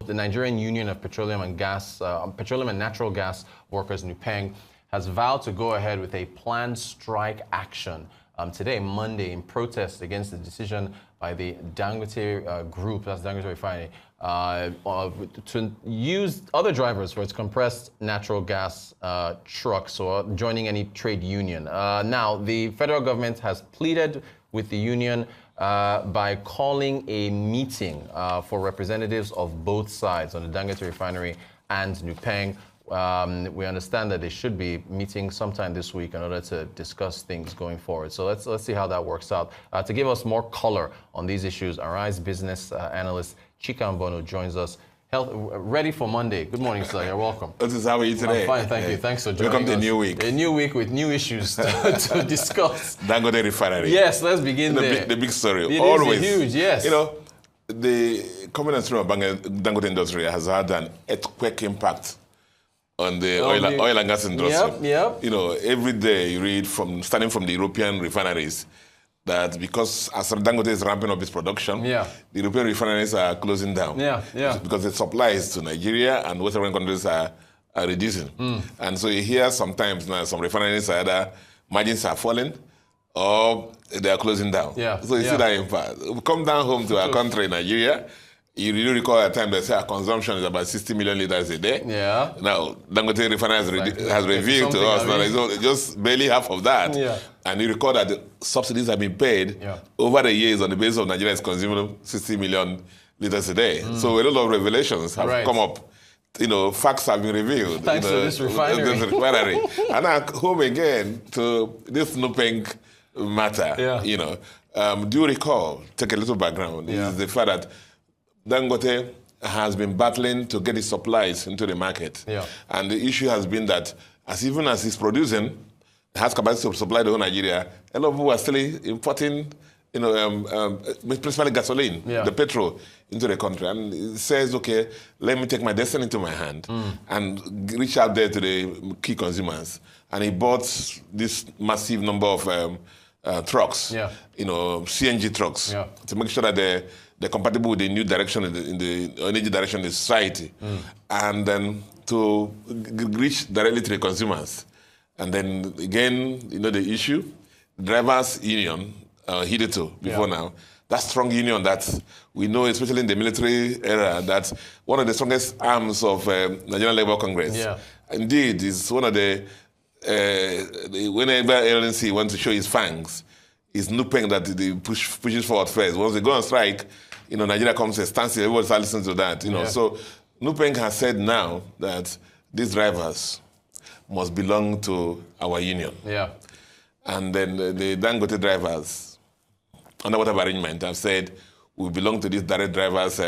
The Nigerian Union of Petroleum and Natural Gas Workers, NUPENG, has vowed to go ahead with a planned strike action today, Monday, in protest against the decision by the Dangote group, that's Dangote Refinery, to use other drivers for its compressed natural gas trucks or joining any trade union. Now, the federal government has pleaded with the union by calling a meeting for representatives of both sides on the Dangote Refinery and NUPENG. We understand that they should be meeting sometime this week in order to discuss things going forward. So let's see how that works out. To give us more color on these issues, Arise business analyst Chika Mbonu joins us. Ready for Monday. Good morning, sir. You're welcome. How are you today? I'm fine, thank you. Thanks for joining us. Welcome to a new week. A new week with new issues to discuss. Dangote Refinery. Yes, let's begin there. The big story. It Always. Is huge, yes. You know, the common stream of Dangote industry has had an earthquake impact on the oil and gas industry. Yep. You know, every day you read starting from the European refineries that because as Dangote is ramping up its production, the European refineries are closing down. Because the supplies to Nigeria and West African countries are reducing. And so you hear sometimes now some refineries either margins are falling or they are closing down. So you see that impact. We come down home to our country, Nigeria. You really recall a time they say our consumption is about 60 million liters a day. Now, Dangote Refinery has revealed to us that it's just barely half of that. And you recall that the subsidies have been paid over the years on the basis of Nigeria's consuming 60 million liters a day. So a lot of revelations have come up. You know, facts have been revealed. Thanks to this refinery. And I'm home again to this NUPENG matter. You know, do you recall, take a little background, is the fact that Dangote has been battling to get its supplies into the market. And the issue has been that even as he's producing, has capacity to supply the whole Nigeria, a lot of people are still importing, you know, principally gasoline, the petrol, into the country. And it says, okay, let me take my destiny into my hand and reach out there to the key consumers. And he bought this massive number of trucks, you know, CNG trucks, to make sure that they're compatible with the new direction in the energy direction in the society, and then to reach directly to the consumers. And then again, you know, the issue, drivers' union, hitherto, before now, that strong union that we know, especially in the military era, that one of the strongest arms of Nigerian Labour Congress. Indeed, is one of the, whenever ANC wants to show his fangs, it's NUPENG that they pushes forward first. Once they go on strike, you know, Nigeria comes to a standstill. Everybody starts listening to that, you know. So NUPENG has said now that these drivers must belong to our union. And then the Dangote drivers, under whatever arrangement, have said we belong to this direct drivers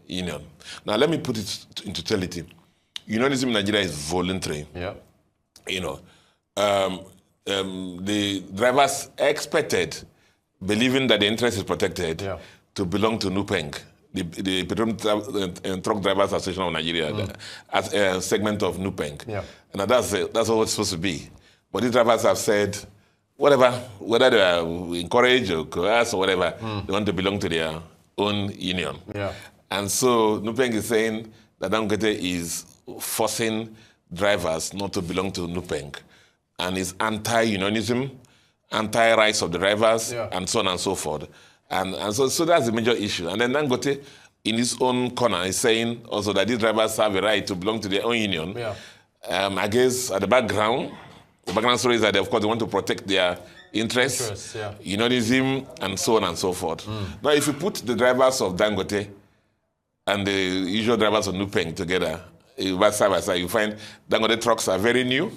union. Now, let me put it into totality. Unionism in Nigeria is voluntary. You know, the drivers expected, believing that the interest is protected, to belong to NUPENG, the Petroleum and Truck Drivers Association of Nigeria, as a segment of NUPENG. And that's what it's supposed to be. But these drivers have said, whatever, whether they are encouraged or coerced or whatever, they want to belong to their own union. And so NUPENG is saying that Dangote is forcing drivers not to belong to NUPENG, and is anti-unionism, anti-rights of the drivers, and so on and so forth. And so that's the major issue. And then Dangote, in his own corner, is saying also that these drivers have a right to belong to their own union. I guess at the background story is that, of course, they want to protect their interests, unionism, and so on and so forth. Now, if you put the drivers of Dangote and the usual drivers of NUPENG together, side by side, you find Dangote trucks are very new.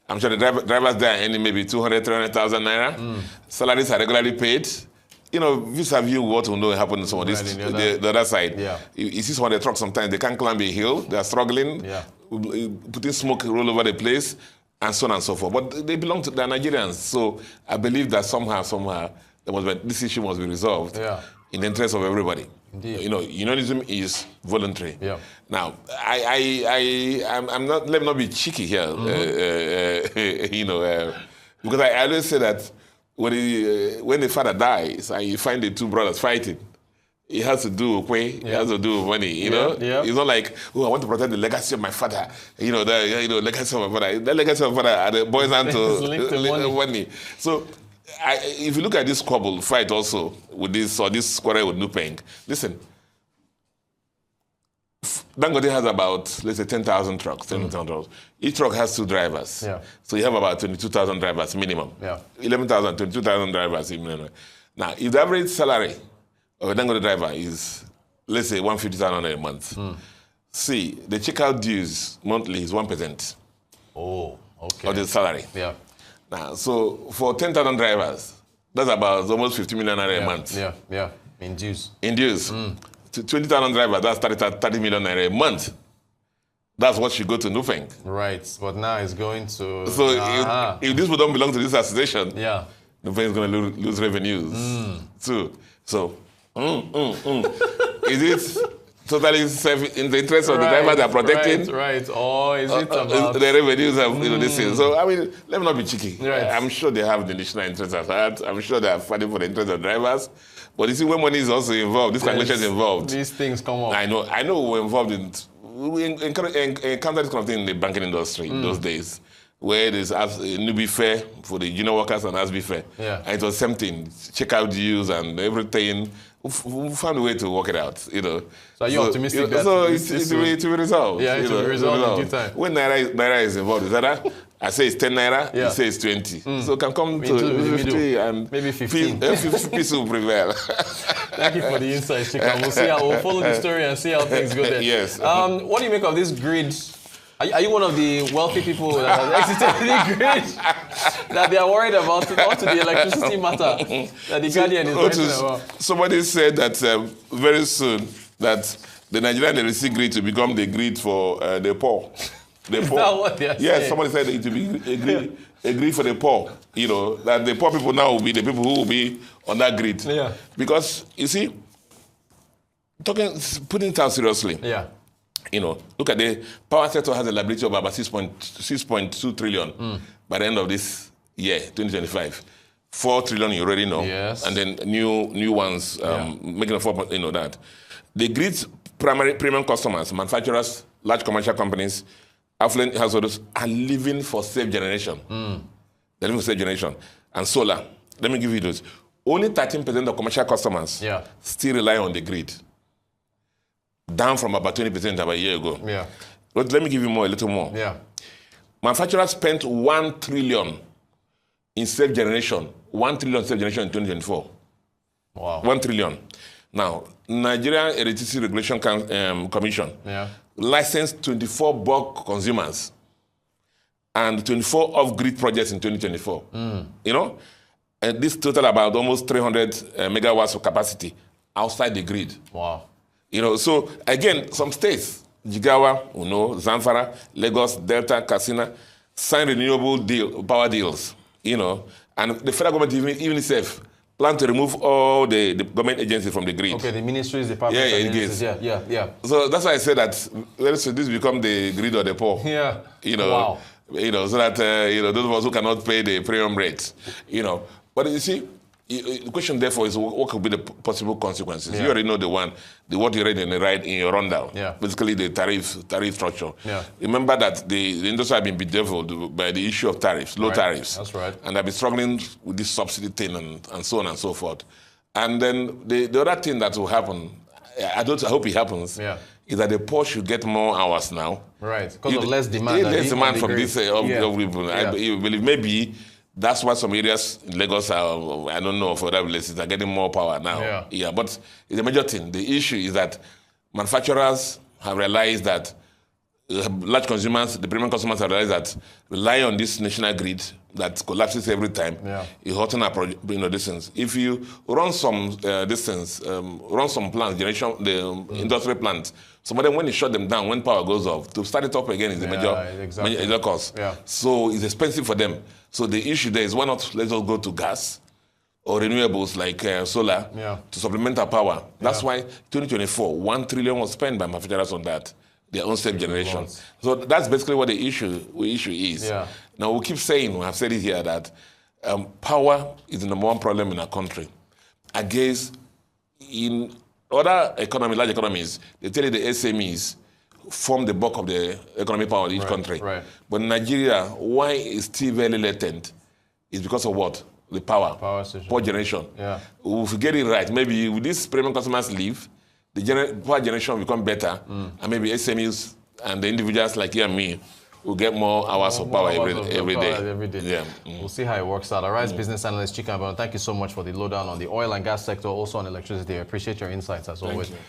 I'm sure the drivers there are earning maybe 200,000, 300,000 naira. Salaries are regularly paid. You know, vis-a-vis what we know happened to some of this, the other side. You see some of the trucks sometimes, they can't climb a hill, they are struggling, putting smoke all over the place, and so on and so forth. But they belong to the Nigerians. So I believe that somehow, this issue must be resolved in the interest of everybody. You know, unionism is voluntary. Now, I'm not. Let me not be cheeky here. You know, because I always say that when the father dies and you find the two brothers fighting, It has to do with pay. It has to do with money. You know, it's not like, oh, I want to protect the legacy of my father. You know, the legacy of my father. The legacy of my father are the boys and to money. So, if you look at this squabble fight also with this quarrel with NUPENG, listen. Dangote has about, let's say, 10,000 trucks, 10,000 trucks. Each truck has 2 drivers. Yeah. So you have about 22,000 drivers minimum. Yeah. 11,000, 22,000 drivers minimum. Now, if the average salary of a Dangote driver is, let's say, 150,000 a month, see, the checkout dues monthly is 1%. Oh, okay. Of the salary. Yeah. Now, so for 10,000 drivers, that's about almost 50 million a month. Yeah, yeah, in dues. In dues. 20,000 drivers, that's 30 million a month. That's what should go to NUPENG. Right, but now it's going to... So if this would don't belong to this association, NUPENG is going to lose revenues too. So, is it totally in the interest of the driver they are protecting? Right. Or is it about... the revenues of this thing. So, I mean, let me not be cheeky. Right. I'm sure they have the national interest at heart. I'm sure they are fighting for the interest of drivers. But you see, when money is also involved, this calculation is involved. These things come up. I know we're involved in... We encountered this kind of thing in the banking industry in those days, where there's newbie fair for the junior workers and ASB fair. Yeah. And it was something, check out dues and everything. We found a way to work it out, you know. So are you optimistic that it will be resolved? Yeah, it will be resolved in due time. When Naira is involved, is that I say it's 10 Naira, you say it's 20. So it can come to 50 and maybe 15. Peace will prevail. Thank you for the insights, Chika. We'll follow the story and see how things go there. Yes. What do you make of this grid? Are you one of the wealthy people that have exited the grid that they are worried about to the electricity matter that the Guardian is writing about? Somebody said that very soon that the Nigerian electricity grid will become the grid for the poor. Is that what they are saying? Yes, somebody said it will be a grid for the poor. You know, that the poor people now will be the people who will be on that grid. Yeah. Because, you see, putting it out seriously. Yeah. You know, look at the power sector has a liability of about 6.2 trillion by the end of this year, 2025. 4 trillion, you already know. Yes. And then new ones making a 4, you know that. The grid's primary premium customers, manufacturers, large commercial companies, affluent households are living for safe generation. They're living for safe generation. And solar, let me give you those. Only 13% of commercial customers still rely on the grid. Down from about 20% about a year ago. Yeah. But let me give you a little more. Yeah. Manufacturers spent 1 trillion in safe generation. 1 trillion safe generation in 2024. Wow. 1 trillion. Now, Nigerian Electricity Regulation Commission licensed 24 bulk consumers and 24 off-grid projects in 2024. You know? And this total about almost 300 megawatts of capacity outside the grid. Wow. You know, so again, some states, Jigawa, Zamfara, Lagos, Delta, Katsina, sign renewable power deals, you know, and the federal government, even itself, plan to remove all the government agencies from the grid. Okay, the ministries, departments, yeah. So that's why I said that this become the grid of the poor. Yeah. You know, wow. You know, so that those of us who cannot pay the premium rates, you know. But you see, the question therefore is what could be the possible consequences? Yeah. You already know what you read in your rundown. Yeah. Basically the tariff structure. Yeah. Remember that the industry have been bedeviled by the issue of tariffs, low tariffs. That's right. And they've been struggling with this subsidy thing and so on and so forth. And then the other thing that will happen, I hope it happens, is that the poor should get more hours now. Right, because of less demand. Less demand from these people. I believe maybe that's why some areas in Lagos are, I don't know, for other places, are getting more power now. Yeah, but it's a major thing. The issue is that manufacturers have realized that large consumers, the premium customers have realized that relying on this national grid that collapses every time is hurting our distance. If you run some distance, run some plants, the industrial plants, some of them, when you shut them down, when power goes off, to start it up again is a major cost. Yeah. So it's expensive for them. So the issue there is, why not let's just go to gas or renewables like solar to supplement our power. That's why 2024, 1 trillion was spent by manufacturers on that, their own safe generation. So that's basically what the issue is. Yeah. Now we keep saying, I've said it here, that power is the #1 problem in our country. I guess in Other economies, large economies, they tell you the SMEs form the bulk of the economic power of each country. Right. But Nigeria, why it's still very latent is because of what? The power generation. Yeah. If we get it right, maybe with these premium customers leave, the power generation will become better, and maybe SMEs and the individuals like you and me will get more hours of power every day. Yeah. We'll see how it works out. All right, business analyst Chika Mbonu, thank you so much for the lowdown on the oil and gas sector, also on electricity. I appreciate your insights as always. Thank you.